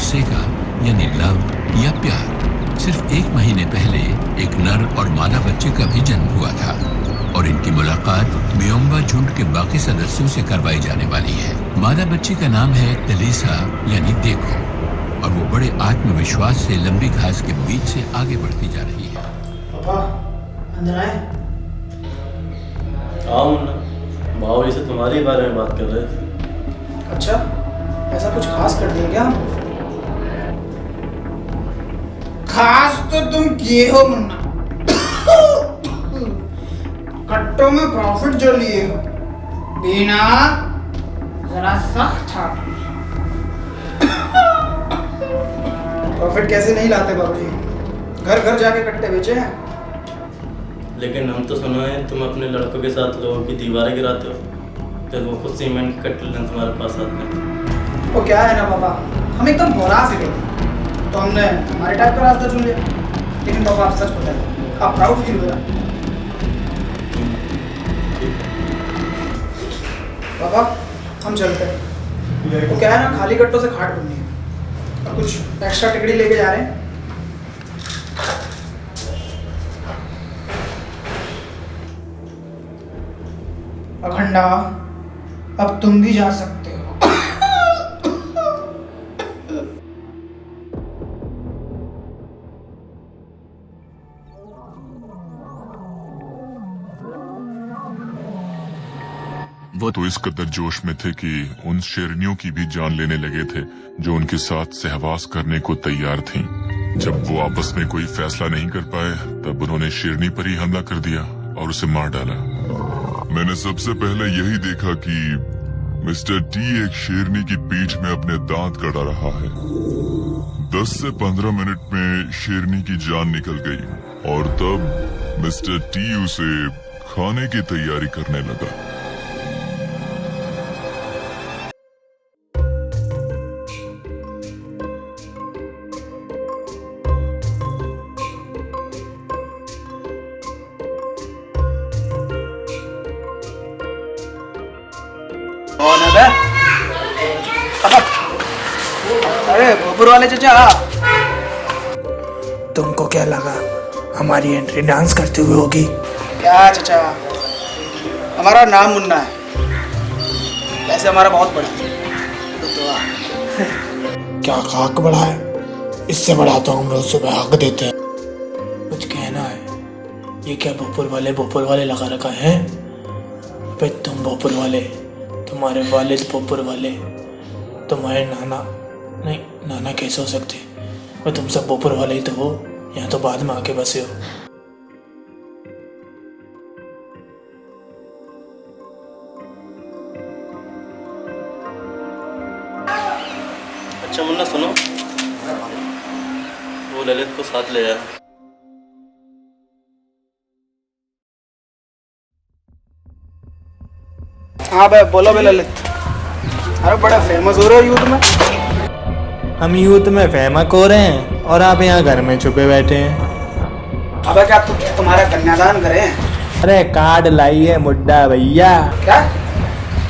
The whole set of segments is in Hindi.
गुस्से का, यानी लव या प्यार। सिर्फ 1 महीने पहले एक नर और मादा बच्चे का भी जन्म हुआ था और इनकी मुलाकात म्योंबा झुंड के बाकी सदस्यों से करवाई जाने वाली है। मादा बच्ची का नाम है तलीसा, यानी देखो, और वो बड़े आत्मविश्वास से लंबी घास के बीच से आगे बढ़ती जा रही है। पापा, अंदर आए। आओ मुन्ना, बाबूजी से तुम्हारे बारे में बात कर रहे थे। अच्छा, ऐसा कुछ खास कर दिया क्या हम? खास तो तुम किए हो मुन्ना। कट्टों में प्रॉफिट जो लिए हो, बिना जरा सख्त था। प्रॉफिट कैसे नहीं लाते बाबूजी? घर घर जाके कट्टे बेचे हैं। लेकिन हम तो सुना है तुम अपने लड़कों के साथ लोगों की दीवारें गिराते हो, फिर वो खुद सीमेंट के कट्टे लेने तुम्हारे पास आते हैं। वो क्या है ना पापा, हम एकदम बोरा से गए तो हमने हमारे टाइप का रास्ता चुन लिया। लेकिन पापा आप सच बताइए, आप प्राउड फील हो रहा है? पापा हम चलते हैं। वो क्या है ना, खाली कट्टों से खाट बननी है और कुछ एक्स्ट्रा टिकड़ी लेके जा रहे हैं। अखंडा, अब तुम भी जा सकते हो। वो तो इस कदर जोश में थे कि उन शेरनियों की भी जान लेने लगे थे जो उनके साथ सहवास करने को तैयार थीं। जब वो आपस में कोई फैसला नहीं कर पाए, तब उन्होंने शेरनी पर ही हमला कर दिया और उसे मार डाला। मैंने सबसे पहले यही देखा कि मिस्टर टी एक शेरनी की पीठ में अपने दांत कड़ा रहा है। 10 से 15 मिनट में शेरनी की जान निकल गई और तब मिस्टर टी उसे खाने की तैयारी करने लगा। कौन है बे? अरे भोपुर वाले चाचा, तुमको क्या लगा हमारी एंट्री डांस करते हुए होगी? क्या चाचा, हमारा नाम मुन्ना है, वैसे हमारा बहुत बड़ा है। क्या खाक बड़ा है? इससे बड़ा तो हम रोज सुबह हक देते हैं। कुछ कहना है? ये क्या भोपुर वाले लगा रखा है? भाई तुम भोपुर वाले, तुम्हारे वालिद भोपुर वाले, तुम्हारे नाना नहीं, नाना कैसे हो सकते? वो तुम सब भोपुर वाले ही तो हो, यहाँ तो बाद में आके बसे हो। अच्छा मुन्ना सुनो, वो ललित को साथ ले आया। हाँ भाई बोलो बे ललित। अरे बड़ा फेमस हो रहे हो यूथ में। हम यूथ में फेमस हो रहे हैं और आप यहाँ घर में छुपे बैठे हैं। अबे क्या तुम्हारा कन्यादान करें? अरे कार्ड लाइए मुड्डा भैया। क्या?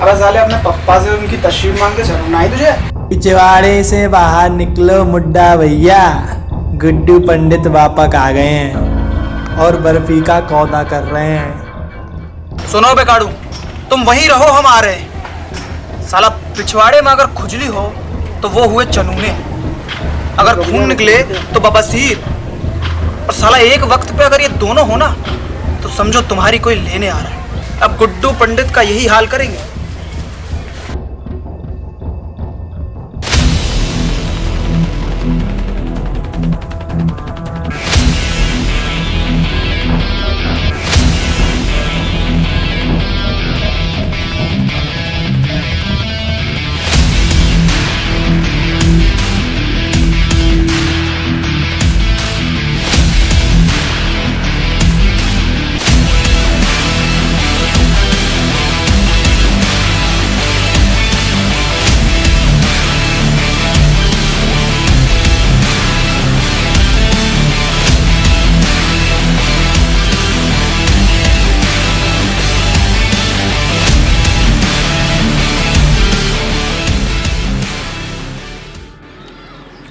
अबे साले अपने पप्पा से उनकी तशरीफ मांग के शर्म नहीं तुझे? पिछवाड़े से बाहर निकलो मुड्डा भैया, गुड्डू पंडित वापस आ गए हैं और बर्फी का कौदा कर रहे हैं। सुनो बे काड़ू, तुम वहीं रहो, हम आ रहे हैं। साला पिछवाड़े में अगर खुजली हो तो वो हुए चनूने, अगर खून निकले तो बवासीर, और साला एक वक्त पे अगर ये दोनों हो ना तो समझो तुम्हारी कोई लेने आ रहा है। अब गुड्डू पंडित का यही हाल करेंगे।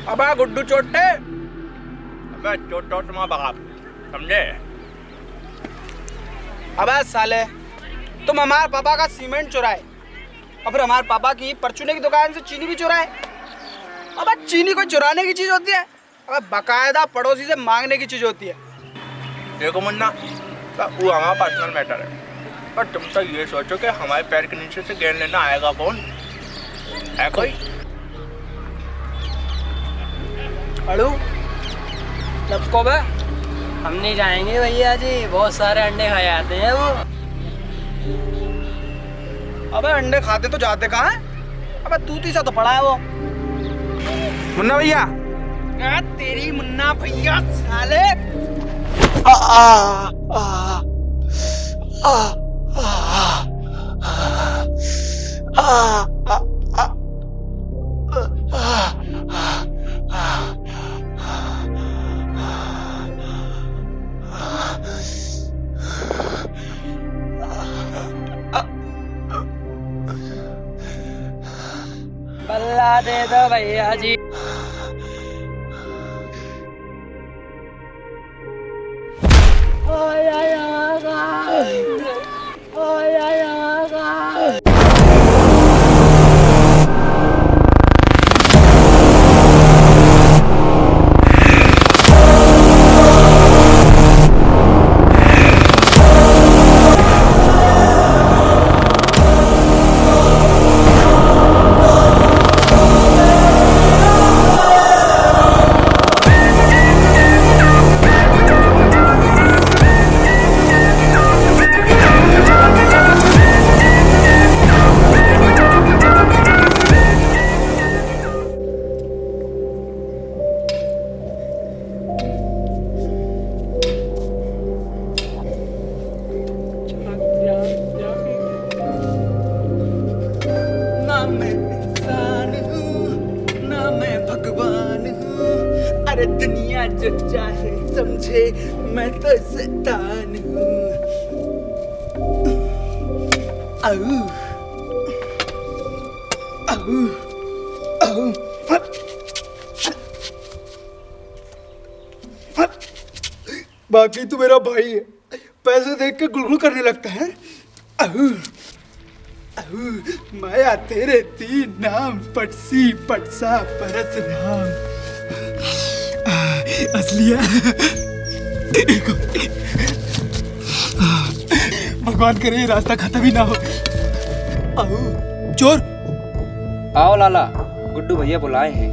अबे गुड्डू चोटे, अबे चोट माँ बाप, समझे? अबे साले, तुम हमारे पापा का सीमेंट चुराए और फिर हमारे पापा की परचूने की दुकान से चीनी भी चुराए। अबे चीनी कोई चुराने की चीज होती है? अबे बकायदा पड़ोसी से मांगने की चीज होती है। देखो मुन्ना, वो हमारा पर्सनल मैटर है, पर तुम तो ये सोचो कि हमारे पैर के नीचे से गेंद लेना आएगा कौन? है कोई? अड़ू लपको बे, हम नहीं जाएंगे भैया जी, बहुत सारे अंडे खाए आते हैं वो। अबे अंडे खाते तो जाते कहाँ हैं? अबे तूती सा तो पड़ा है वो। मुन्ना भैया, क्या तेरी मुन्ना भैया साले। पल्ला दे दो भैया जी। अरे दुनिया जो चाहे समझे, मैं तो शैतान हूँ। आऊ, आऊ, आऊ। बाकी तू मेरा भाई है, पैसे देख के गुलगुल करने लगता है। आऊ, आऊ, माया तेरे तीन नाम, पटसी पटसा परस राम। असलिया भगवान करे ये रास्ता खत्म ही ना हो। आओ चोर। आओ लाला, गुड्डू भैया बुलाए हैं।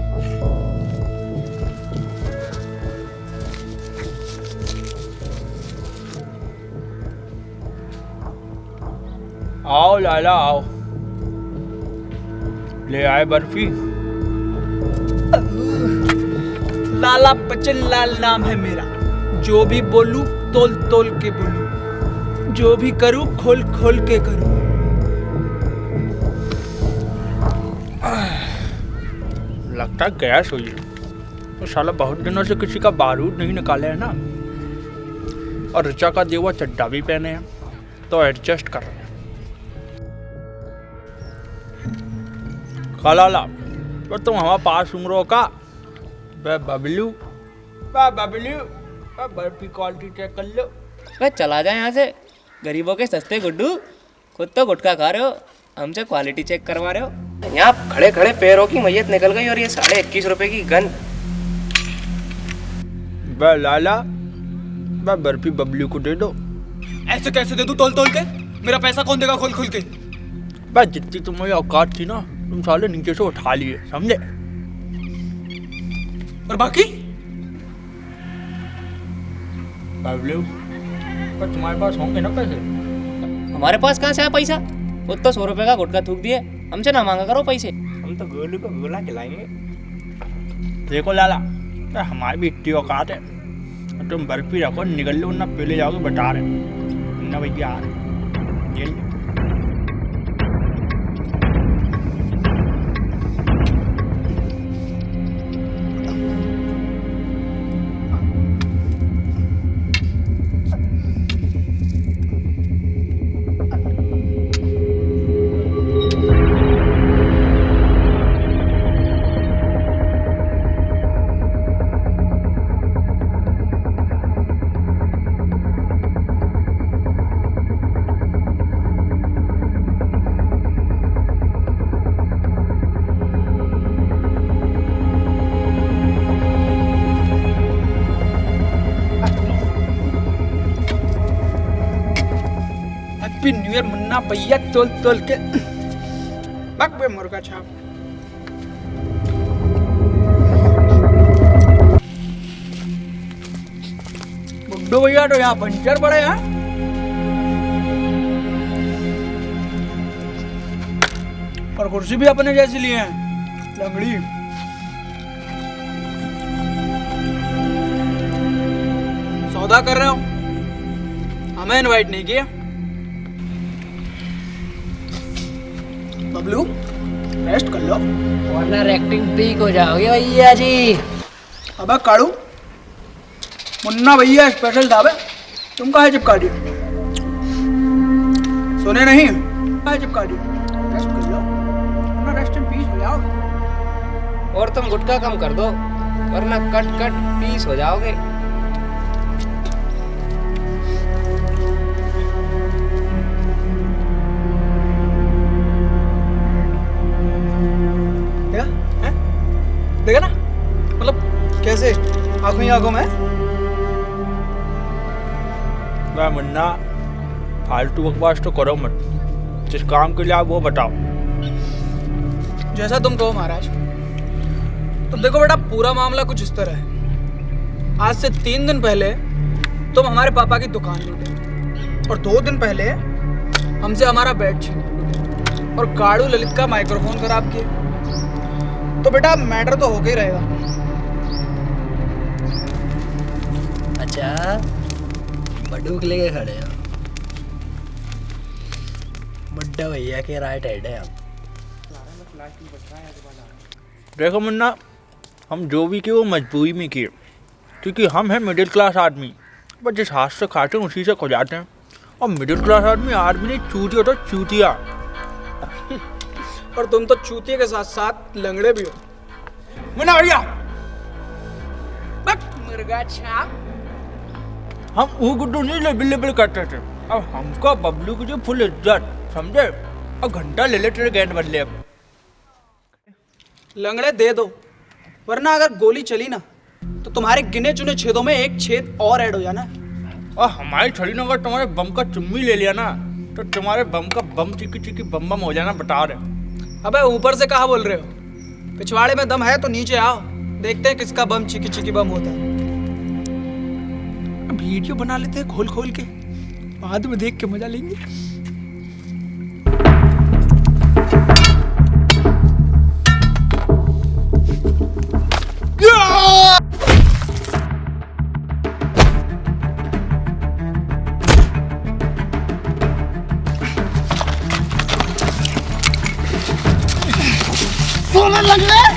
आओ लाला आओ, ले आए बर्फी। लाला बच्चन लाल नाम है मेरा, जो भी बोलूं तोल तोल के बोलूं, जो भी करूं खोल खोल के करूं। लगता है गैस हुई है, तो साला बहुत दिनों से किसी का बारूद नहीं निकाले है ना, और ऋचा का देवा चड्डा भी पहने हैं, तो एडजस्ट कर रहे हैं। लाला, तो तुम हमारे पास उम्रों का बबलू, बर्फी क्वालिटी चेक कर लो। बस चला जाए यहाँ से, गरीबों के सस्ते गुड्डू, खुद तो गुटखा खा रहे हो, हमसे क्वालिटी चेक करवा रहे हो। यहाँ खड़े खड़े पैरों की मैयत निकल गई और ये 21.5 रुपए की गन। लाला, बर्फी बबलू को दे दो। ऐसे कैसे दे दूं तोल तोल के? मेरा पैसा कौन देगा खोल खोल के? बस जितनी तुम्हारी औकात थी ना, तुम साले नीचे से उठा लिए, समझे? और बाकी बबलू, पर तुम्हारे पास होंगे ना पैसे? हमारे पास कहाँ से है पैसा? वो तो 100 रुपए का गुटखा थूक दिए, हमसे ना मांगा करो पैसे। हम तो गोलू को गोला खिलाएंगे। देखो लाला, तो हमारी भी इतनी औकात है, तुम बर्फी रखो, निकल लो ना, पहले जाओगे बता रहे ना भैया आ रहे। ये लो। न्यू ईयर मुन्ना भैया तोल तोल के बक बे मुर्गा छाप। बुड्ढू भैया तो यहाँ पंचर पड़े हैं। और कुर्सी भी अपने जैसी लिए हैं, लंगड़ी। सौदा कर रहे हो, हमें इनवाइट नहीं किया। बबलू रेस्ट कर लो वरना एक्टिंग पीक हो जाओगे भैया जी। अबे काड़ू, मुन्ना भैया स्पेशल ढाबे, तुम कहाँ चिपका दी? सुने नहीं, कहाँ चिपका दी? रेस्ट कर लो वरना रेस्ट इन पीस हो जाओगे। और तुम गुटखा कम कर दो वरना कट कट पीस हो जाओगे। देखा ना, मतलब कैसे आंखों ही आंखों में। वह मुन्ना फालतू बकवास तो करो मत, जिस काम के लिए आप वो बताओ। जैसा तुम कहो महाराज। तो देखो बेटा, पूरा मामला कुछ इस तरह है। आज से 3 दिन पहले तुम हमारे पापा की दुकान लूटे और 2 दिन पहले हमसे हमारा बेड छीना और गाड़ू ललित का माइक्रोफोन खराब किए। तो बेटा मैटर तो होके ही रहेगा। अच्छा बंदूक लेके खड़े हो, बुड्ढा भैया के राइट हैंड है आप। देखो मुन्ना, हम जो भी किए वो मजबूरी में किए, क्योंकि हम हैं मिडिल क्लास आदमी। बस जिस हाथ से खाते हैं उसी से खो जाते हैं। और मिडिल क्लास आदमी नहीं, चूतिया तो चूतिया। और तुम तो चूतिया के साथ साथ लंगड़े भी हो। मुन्ना भैया बक मुर्गा छाप। हम वो गुड्डू नहीं लेबल करते थे, अब हमको बबलू की जो फुल इज्जत, समझे? अब घंटा ले ले तेरे गेंद बदले। अब लंगड़े दे दो, वरना अगर गोली चली ना तो तुम्हारे गिने चुने छेदों में एक छेद और ऐड हो जाना। और हमारी छड़ी ने अगर तुम्हारे बम का चुम्मी ले लिया ना तो तुम्हारे बम का बम चिकी चिकी बम बम हो जाना, बता रहे। अबे ऊपर से कहाँ बोल रहे हो? पिछवाड़े में दम है तो नीचे आओ, देखते हैं किसका बम चिकी चिकी बम होता है। वीडियो बना लेते हैं खोल खोल के, बाद में देख के मजा लेंगे। सोने लग रहे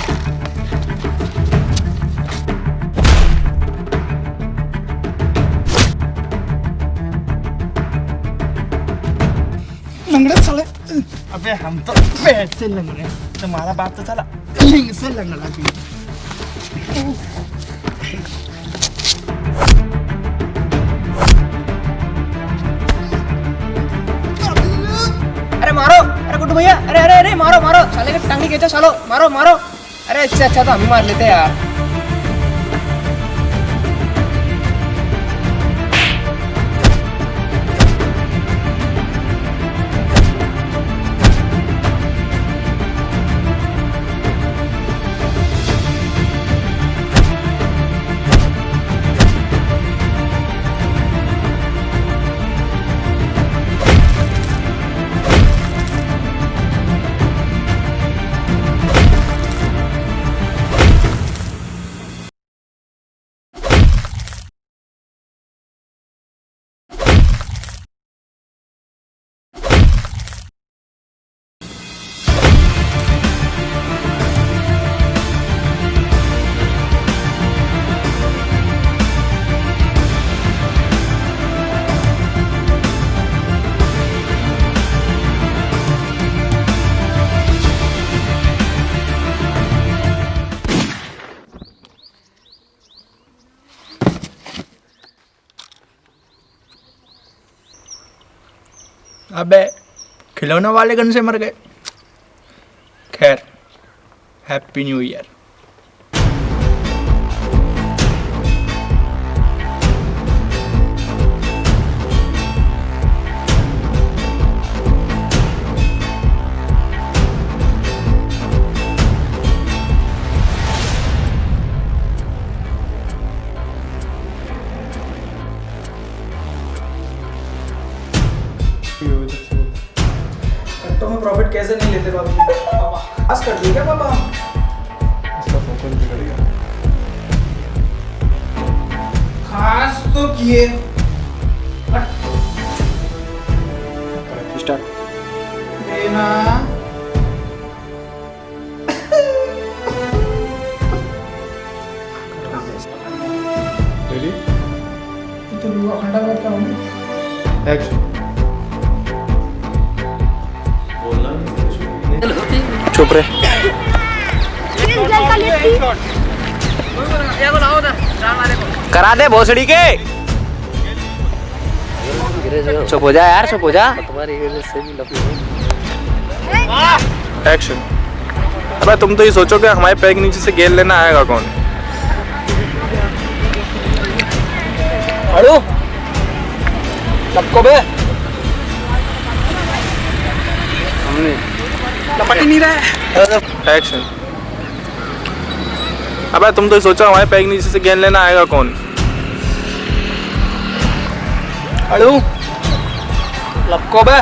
लंगड़े साले। अबे हम तो पैसे लग रहे हैं, तुम्हारा बात तो चला लिंग से लंगड़ा भी। अरे मारो, अरे गुड्डू भैया, अरे अरे अरे मारो मारो, साले के टांगी खींचो, सालो मारो मारो। अरे इससे अच्छा तो हम ही मार लेते यार। अबे खिलौने वाले गन से मर गए। खैर, हैप्पी न्यू ईयर। कैसे नहीं लेते बाबू पापा आज कर दिए क्या पापा इसका फोकस बिगड़ गया। खास तो किए स्टार्ट। देना रेडी तो रुआ खंडा बात क्या होगी एक्शन। बोलना चुप रहे। करा दे भोसड़ी के। चुप हो जा यार, चुप हो जा। एक्शन। अबे तुम तो ये सोचो कि हमारे पैर के नीचे से गेंद लेना आएगा कौन। अड़ू लपको बे। लपट ही नहीं रहा है। एक्शन। अबे तुम तो ये सोचो हमारे पैर के नीचे से गेंद लेना आएगा कौन। अड़ू लपको बे।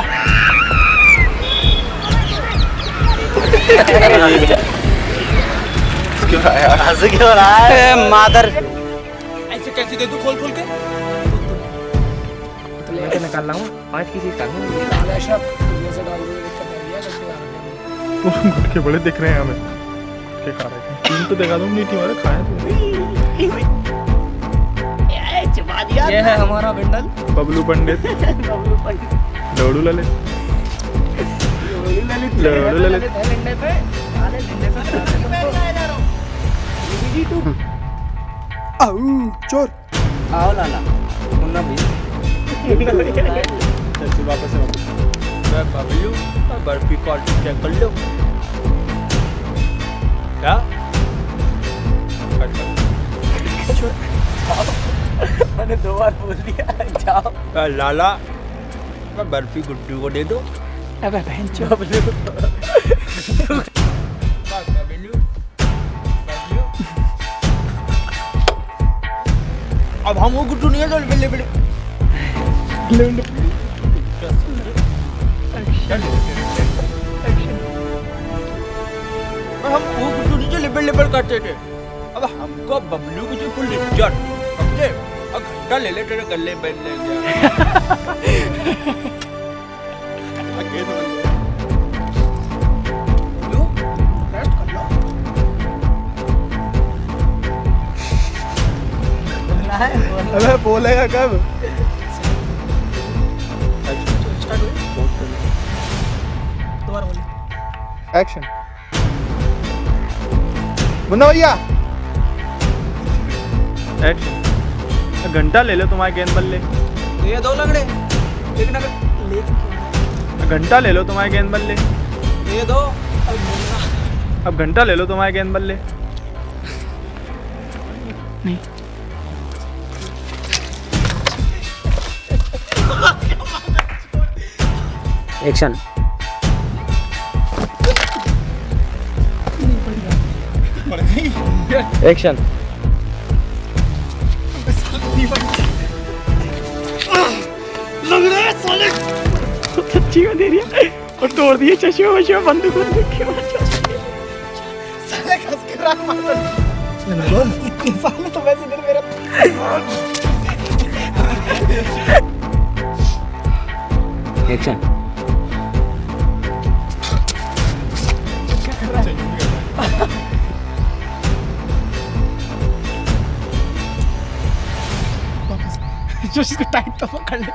क्यों आया? हंस क्यों रहा है मादर। ऐसे कैसे दे दूं खोल खोल के? लेके निकाल रहा हूँ 5 की चीज काटूं। गुटके बड़े दिख रहे हैं हमें। क्या खा रहे हैं? तीन तो दिखा दो मीठी वाले खाए तो। ये है हमारा बिंडल। बबलू पंडित। लोड़ू ललित। लोड़ू ललित। आओ चोर आओ लाला मुन्ना भाई। चल वापस से वापस। मैं बबलू और बर्फी कॉल चेक कर लो। क्या? मैंने 2 बार बोल दिया जाओ। लाला मैं बर्फी गुड्डू को दे दो। अबे बहन चो। अब हम वो गुड्डू नहीं है तो बल्ले बल्ले हम वो गुड्डू नहीं जो लिबड़ लिबड़ करते थे। अब हमको बबलू की जो फुल इज्जत समझे। अब घंटा ले ले तेरे गले बैठ ले गया। अबे बोलेगा कब? एक्शन। मुन्ना भैया एक्शन। घंटा ले लो तुम्हारे गेंद बल्ले। ये दो लंगड़े लेकिन अगर घंटा ले लो तुम्हारे गेंद बल्ले। ये दो अब घंटा ले लो तुम्हारे गेंद बल्ले। एक्शन। एक्शन। सच्ची में दे रही है और तोड़ दिए चश्मे वश्मे बंदूक साले खस के रात मार इतने साले तो वैसे नहीं मेरा एक्शन। जो इसको टाइट तो पकड़ ले।